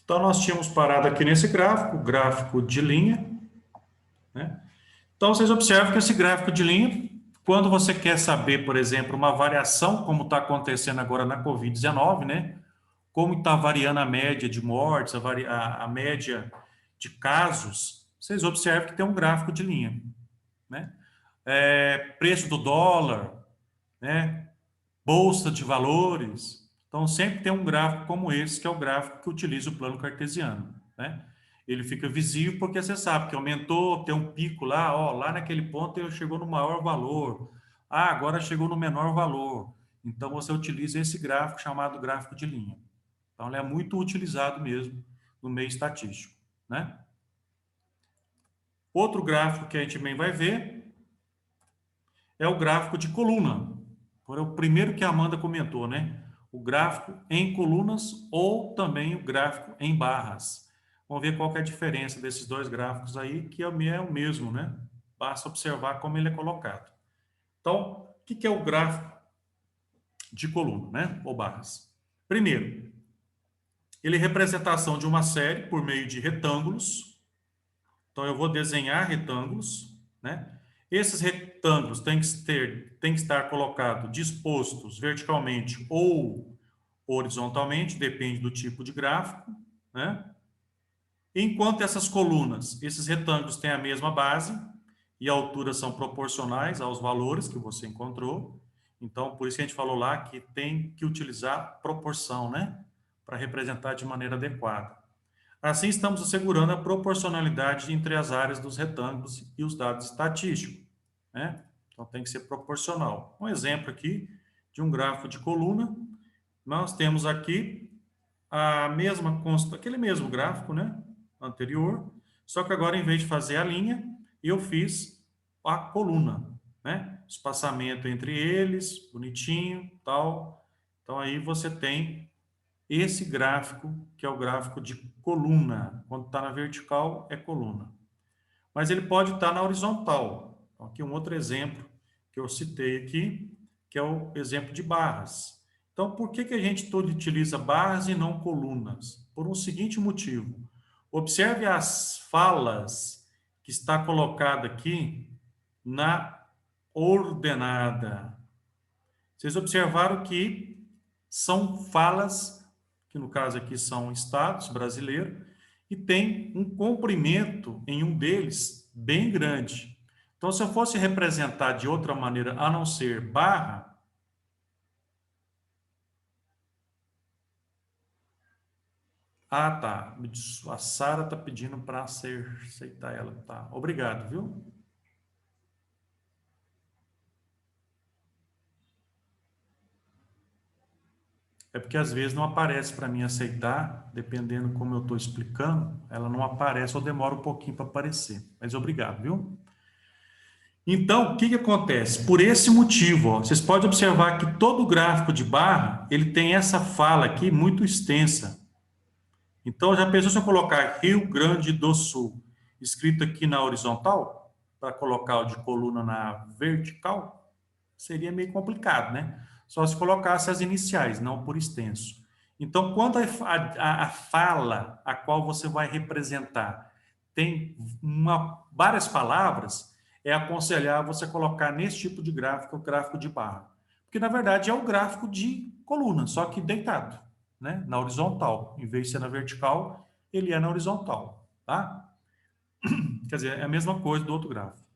Então, nós tínhamos parado aqui nesse gráfico, gráfico de linha, né? Então, vocês observam que esse gráfico de linha, quando você quer saber, por exemplo, uma variação, como está acontecendo agora na Covid-19, né? Como está variando a média de mortes, a média de casos, vocês observam que tem um gráfico de linha, né? Preço do dólar, né? Bolsa de valores. Então, sempre tem um gráfico como esse, que é o gráfico que utiliza o plano cartesiano, né? Ele fica visível porque você sabe que aumentou, tem um pico lá, ó, lá naquele ponto ele chegou no maior valor. Ah, agora chegou no menor valor. Então, você utiliza esse gráfico chamado gráfico de linha. Então, ele é muito utilizado mesmo no meio estatístico, né? Outro gráfico que a gente também vai ver é o gráfico de coluna. Foi o primeiro que a Amanda comentou, né? O gráfico em colunas ou também o gráfico em barras. Vamos ver qual que é a diferença desses dois gráficos aí, que é o mesmo, né? Basta observar como ele é colocado. Então, o que é o gráfico de coluna, né? Ou barras? Primeiro, ele é representação de uma série por meio de retângulos. Então, eu vou desenhar retângulos, né? Esses retângulos têm que estar colocados, dispostos verticalmente ou horizontalmente, depende do tipo de gráfico, né? Enquanto essas colunas, esses retângulos têm a mesma base e a altura são proporcionais aos valores que você encontrou. Então, por isso que a gente falou lá que tem que utilizar proporção, né? Para representar de maneira adequada. Assim, estamos assegurando a proporcionalidade entre as áreas dos retângulos e os dados estatísticos, né? Então, tem que ser proporcional. Um exemplo aqui de um gráfico de coluna, nós temos aqui a mesma aquele mesmo gráfico, né? Anterior, só que agora, em vez de fazer a linha, eu fiz a coluna, né? Espaçamento entre eles, bonitinho, tal. Então, aí você tem esse gráfico, que é o gráfico de coluna. Quando está na vertical, é coluna. Mas ele pode estar na horizontal. Então, aqui um outro exemplo que eu citei aqui, que é o exemplo de barras. Então, por que a gente todo utiliza barras e não colunas? Por um seguinte motivo. Observe as falas que está colocada aqui na ordenada. Vocês observaram que são falas, que no caso aqui são estados brasileiros, e tem um comprimento em um deles bem grande. Então, se eu fosse representar de outra maneira, a não ser barra, ah, tá, a Sara está pedindo para aceitar ela, tá, obrigado, viu? É porque às vezes não aparece para mim aceitar, dependendo como eu estou explicando, ela não aparece ou demora um pouquinho para aparecer. Mas obrigado, viu? Então, o que que acontece? Por esse motivo, ó, vocês podem observar que todo gráfico de barra, ele tem essa fala aqui muito extensa. Então, já pensou se eu colocar Rio Grande do Sul, escrito aqui na horizontal, para colocar o de coluna na vertical? Seria meio complicado, né? Só se colocasse as iniciais, não por extenso. Então, quando a fala a qual você vai representar tem várias palavras, é aconselhável você colocar nesse tipo de gráfico, o gráfico de barra. Porque, na verdade, é o gráfico de coluna, só que deitado, né? Na horizontal. Em vez de ser na vertical, ele é na horizontal, tá? Quer dizer, é a mesma coisa do outro gráfico.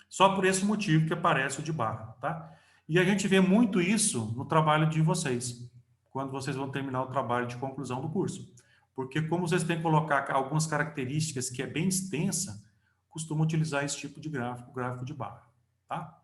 Só por esse motivo que aparece o de barra, tá? E a gente vê muito isso no trabalho de vocês, quando vocês vão terminar o trabalho de conclusão do curso. Porque como vocês têm que colocar algumas características que é bem extensa, costumam utilizar esse tipo de gráfico, gráfico de barra, tá?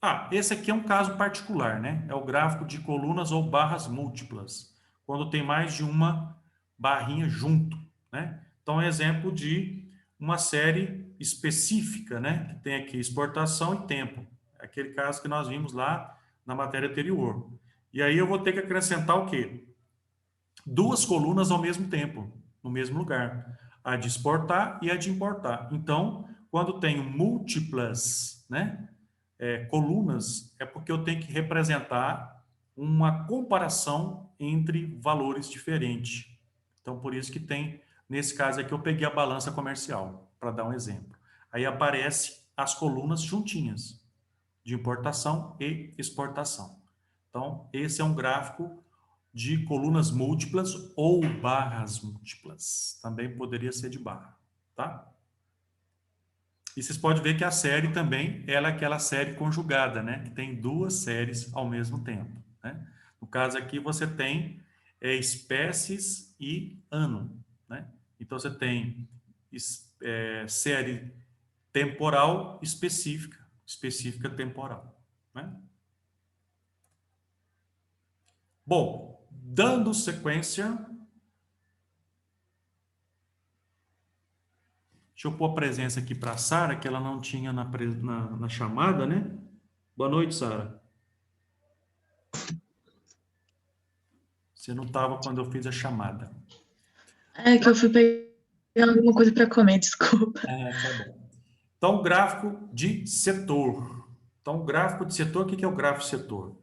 Ah, esse aqui é um caso particular, né? É o gráfico de colunas ou barras múltiplas, quando tem mais de uma barrinha junto, né? Então, é exemplo de uma série específica, né? Que tem aqui exportação e tempo. É aquele caso que nós vimos lá na matéria anterior. E aí eu vou ter que acrescentar o quê? Duas colunas ao mesmo tempo, no mesmo lugar. A de exportar e a de importar. Então, quando tenho múltiplas, né? Colunas, é porque eu tenho que representar uma comparação entre valores diferentes. Então, por isso que tem, nesse caso aqui, eu peguei a balança comercial, para dar um exemplo. Aí aparece as colunas juntinhas, de importação e exportação. Então, esse é um gráfico de colunas múltiplas ou barras múltiplas. Também poderia ser de barra, tá? E vocês podem ver que a série também, ela é aquela série conjugada, né? Que tem duas séries ao mesmo tempo, né? No caso aqui, você tem espécies e ano, né? Então, você tem série temporal específica, específica temporal, né? Bom, dando sequência, deixa eu pôr a presença aqui para a Sara, que ela não tinha na chamada, né? Boa noite, Sara. Você não estava quando eu fiz a chamada. É que eu fui pegando alguma coisa para comer, desculpa. Tá bom. Então, gráfico de setor. Então, o gráfico de setor, o que é o gráfico de setor?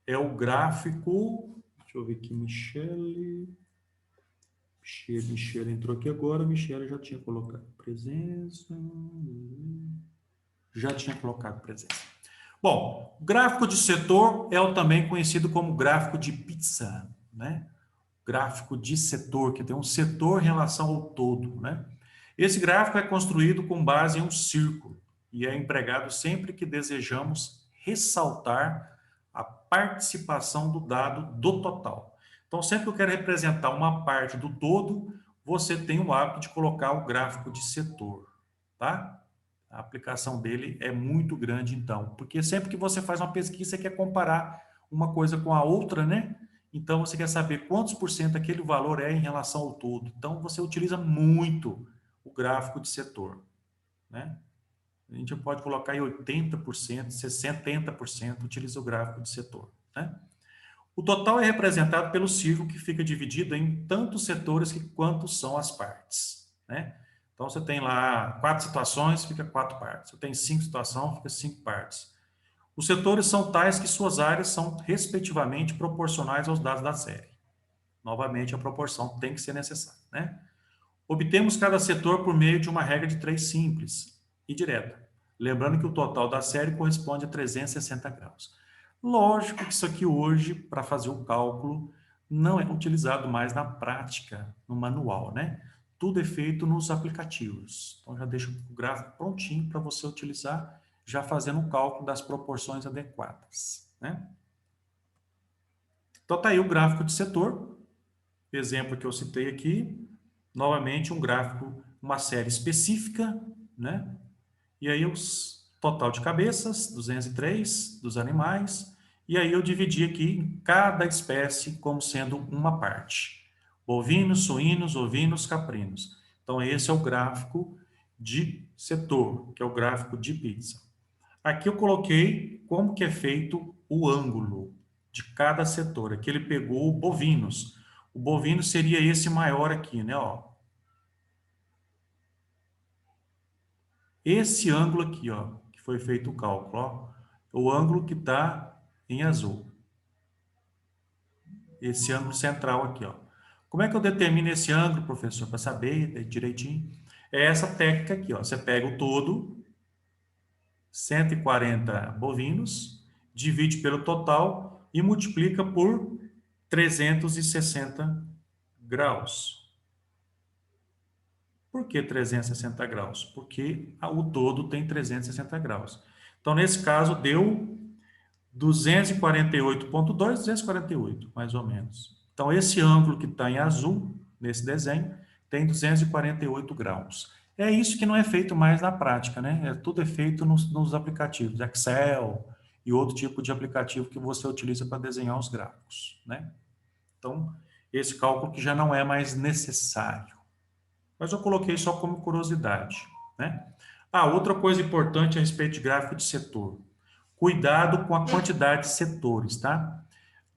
É o gráfico... Deixa eu ver aqui, Michele entrou aqui agora. Michele já tinha colocado presença. Já tinha colocado presença. Bom, o gráfico de setor é o também conhecido como gráfico de pizza, né? Gráfico de setor, que tem um setor em relação ao todo, né? Esse gráfico é construído com base em um círculo e é empregado sempre que desejamos ressaltar a participação do dado do total. Então, sempre que eu quero representar uma parte do todo, você tem o hábito de colocar o gráfico de setor, tá? A aplicação dele é muito grande, então, porque sempre que você faz uma pesquisa, você quer comparar uma coisa com a outra, né? Então, você quer saber quantos por cento aquele valor é em relação ao todo. Então, você utiliza muito o gráfico de setor, né? A gente pode colocar aí 80%, 70% utiliza o gráfico de setor, né? O total é representado pelo círculo que fica dividido em tantos setores quanto são as partes, né? Então, você tem lá 4 situações, fica 4 partes. Você tem 5 situações, fica 5 partes. Os setores são tais que suas áreas são, respectivamente, proporcionais aos dados da série. Novamente, a proporção tem que ser necessária, né? Obtemos cada setor por meio de uma regra de 3 simples e direta. Lembrando que o total da série corresponde a 360 graus. Lógico que isso aqui hoje, para fazer o cálculo, não é utilizado mais na prática, no manual, né? Tudo é feito nos aplicativos. Então, já deixo o gráfico prontinho para você utilizar, já fazendo o cálculo das proporções adequadas, né? Então, está aí o gráfico de setor, exemplo que eu citei aqui, novamente um gráfico, uma série específica, né? E aí o total de cabeças, 203 dos animais, e aí eu dividi aqui em cada espécie como sendo uma parte. Bovinos, suínos, ovinos, caprinos. Então esse é o gráfico de setor, que é o gráfico de pizza. Aqui eu coloquei como que é feito o ângulo de cada setor. Aqui ele pegou bovinos. O bovino seria esse maior aqui, né? Ó. Esse ângulo aqui, ó, que foi feito o cálculo, ó, o ângulo que está em azul. Esse ângulo central aqui, ó. Como é que eu determino esse ângulo, professor, para saber direitinho? É essa técnica aqui, ó. Você pega o todo, 140 bovinos, divide pelo total e multiplica por 360 graus. Por que 360 graus? Porque o todo tem 360 graus. Então, nesse caso, deu 248,2, 248, mais ou menos. Então, esse ângulo que está em azul, nesse desenho, tem 248 graus. É isso que não é feito mais na prática, né? Tudo é feito nos aplicativos, Excel e outro tipo de aplicativo que você utiliza para desenhar os gráficos, né? Então, esse cálculo que já não é mais necessário. Mas eu coloquei só como curiosidade, né? Ah, outra coisa importante a respeito de gráfico de setor. Cuidado com a quantidade de setores, tá?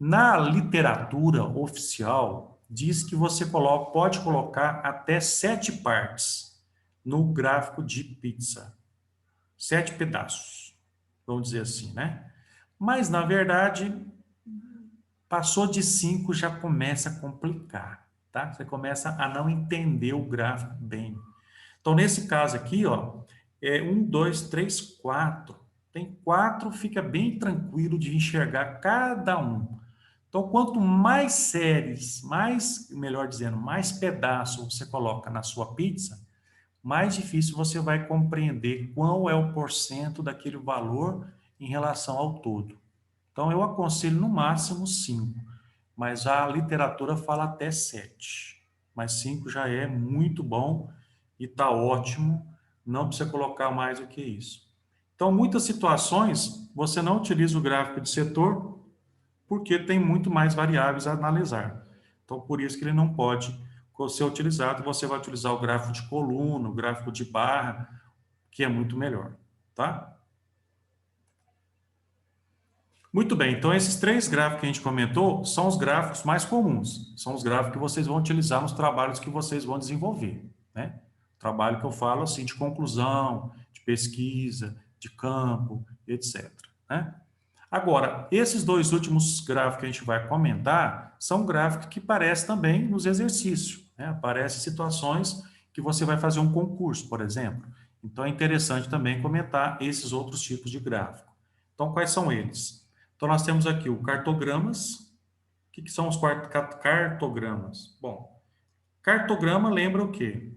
Na literatura oficial, diz que você pode colocar até 7 partes no gráfico de pizza. 7 pedaços, vamos dizer assim, né? Mas, na verdade, Passou de 5 já começa a complicar, tá? Você começa a não entender o gráfico bem. Então, nesse caso aqui, ó, é 1, 2, 3, 4. Tem 4, fica bem tranquilo de enxergar cada um. Então, quanto mais séries, mais, melhor dizendo, mais pedaços você coloca na sua pizza, mais difícil você vai compreender qual é o porcento daquele valor em relação ao todo. Então, eu aconselho no máximo 5, mas a literatura fala até 7. Mas 5 já é muito bom e está ótimo, não precisa colocar mais do que isso. Então, muitas situações, você não utiliza o gráfico de setor porque tem muito mais variáveis a analisar. Então, por isso que ele não pode ser utilizado, você vai utilizar o gráfico de coluna, o gráfico de barra, que é muito melhor, tá? Muito bem, então esses 3 gráficos que a gente comentou são os gráficos mais comuns, são os gráficos que vocês vão utilizar nos trabalhos que vocês vão desenvolver, né? Trabalho que eu falo assim de conclusão, de pesquisa, de campo, etc, né? Agora, esses 2 últimos gráficos que a gente vai comentar são gráficos que aparecem também nos exercícios, né? Aparecem situações que você vai fazer um concurso, por exemplo. Então, é interessante também comentar esses outros tipos de gráfico. Então, quais são eles? Então, nós temos aqui o cartogramas. O que são os cartogramas? Bom, cartograma lembra o quê?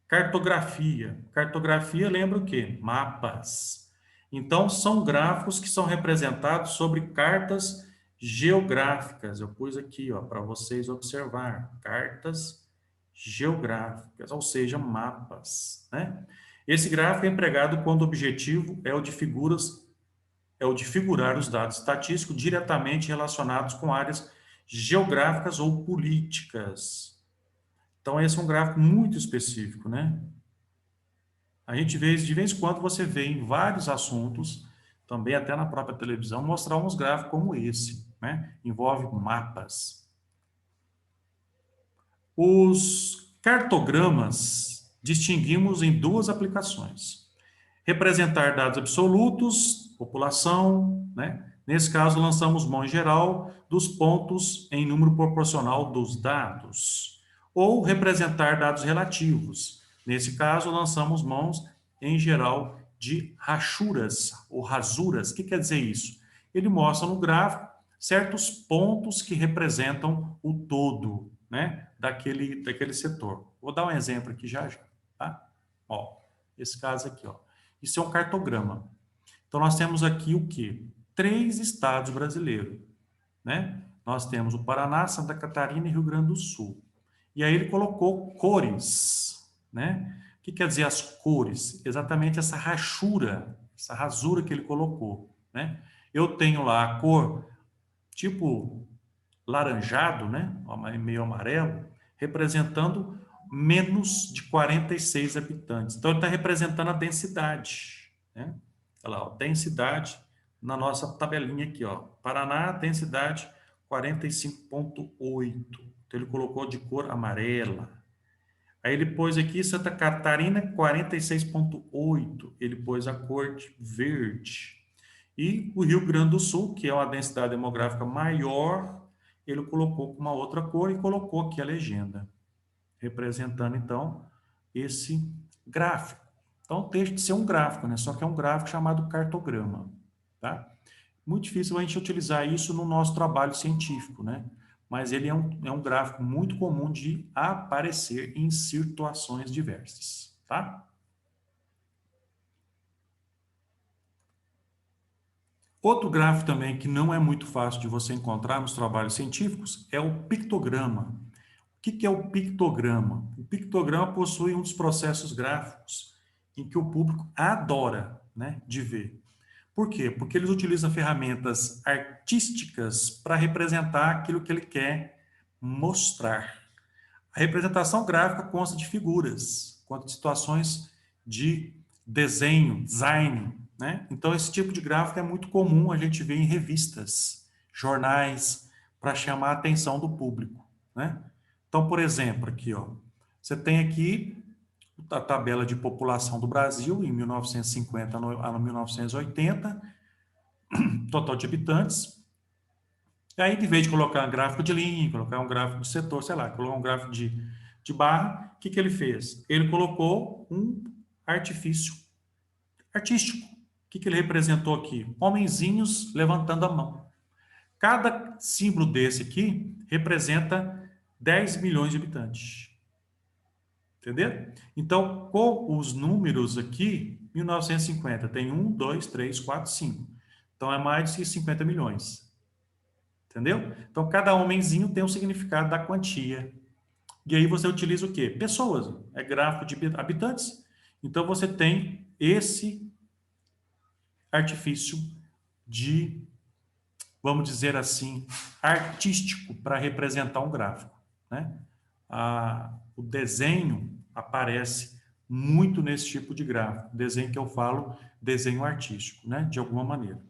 Cartografia. Cartografia lembra o quê? Mapas. Então, são gráficos que são representados sobre cartas geográficas. Eu pus aqui, ó, para vocês observar. Cartas geográficas, ou seja, mapas, né? Esse gráfico é empregado quando o objetivo é o de figurar os dados estatísticos diretamente relacionados com áreas geográficas ou políticas. Então, esse é um gráfico muito específico, né? A gente vê, de vez em quando, você vê em vários assuntos, também até na própria televisão, mostrar uns gráficos como esse, né? Envolve mapas. Os cartogramas distinguimos em 2 aplicações. Representar dados absolutos, população, né? Nesse caso, lançamos mão em geral dos pontos em número proporcional dos dados. Ou representar dados relativos. Nesse caso, lançamos mãos em geral de rachuras ou rasuras. O que quer dizer isso? Ele mostra no gráfico certos pontos que representam o todo, né, daquele setor. Vou dar um exemplo aqui já, tá? Ó, esse caso aqui, ó. Isso é um cartograma. Então, nós temos aqui o quê? 3 estados brasileiros, né? Nós temos o Paraná, Santa Catarina e Rio Grande do Sul. E aí ele colocou cores, né? O que quer dizer as cores? Exatamente essa rachura, essa rasura que ele colocou, né? Eu tenho lá a cor tipo laranjado, né? Meio amarelo, representando menos de 46 habitantes. Então, ele está representando a densidade, né? Olha lá, ó, densidade na nossa tabelinha aqui, ó. Paraná, densidade 45,8. Então, ele colocou de cor amarela. Aí ele pôs aqui Santa Catarina 46,8. Ele pôs a cor de verde. E o Rio Grande do Sul, que é uma densidade demográfica maior, ele colocou com uma outra cor e colocou aqui a legenda, representando, então, esse gráfico. Então, deixa de ser um gráfico, né? Só que é um gráfico chamado cartograma, tá? Muito difícil a gente utilizar isso no nosso trabalho científico, né? Mas ele é um gráfico muito comum de aparecer em situações diversas, tá? Outro gráfico também que não é muito fácil de você encontrar nos trabalhos científicos é o pictograma. O que é o pictograma? O pictograma possui um dos processos gráficos em que o público adora, né, de ver. Por quê? Porque eles utilizam ferramentas artísticas para representar aquilo que ele quer mostrar. A representação gráfica consta de figuras, consta de situações de desenho, design, né? Então, esse tipo de gráfico é muito comum a gente ver em revistas, jornais, para chamar a atenção do público, né? Então, por exemplo, aqui, ó, você tem aqui a tabela de população do Brasil em 1950 a 1980, total de habitantes, E aí, de vez de colocar um gráfico de linha, colocar um gráfico de setor, sei lá, colocar um gráfico de barra, o que, que ele fez? Ele colocou um artifício artístico. O que, que ele representou aqui? Homenzinhos levantando a mão. Cada símbolo desse aqui representa 10 milhões de habitantes. Entendeu? Então, com os números aqui, 1950 tem 1, 2, 3, 4, 5. Então, é mais de 50 milhões. Entendeu? Então, cada homenzinho tem um significado da quantia. E aí você utiliza o quê? Pessoas. É gráfico de habitantes. Então, você tem esse artifício de, vamos dizer assim, artístico para representar um gráfico, né? O desenho aparece muito nesse tipo de gráfico. Desenho que eu falo, desenho artístico, né? De alguma maneira.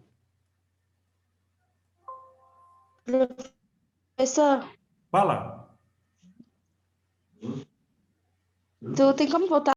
Professor, Vai lá. tu tem como voltar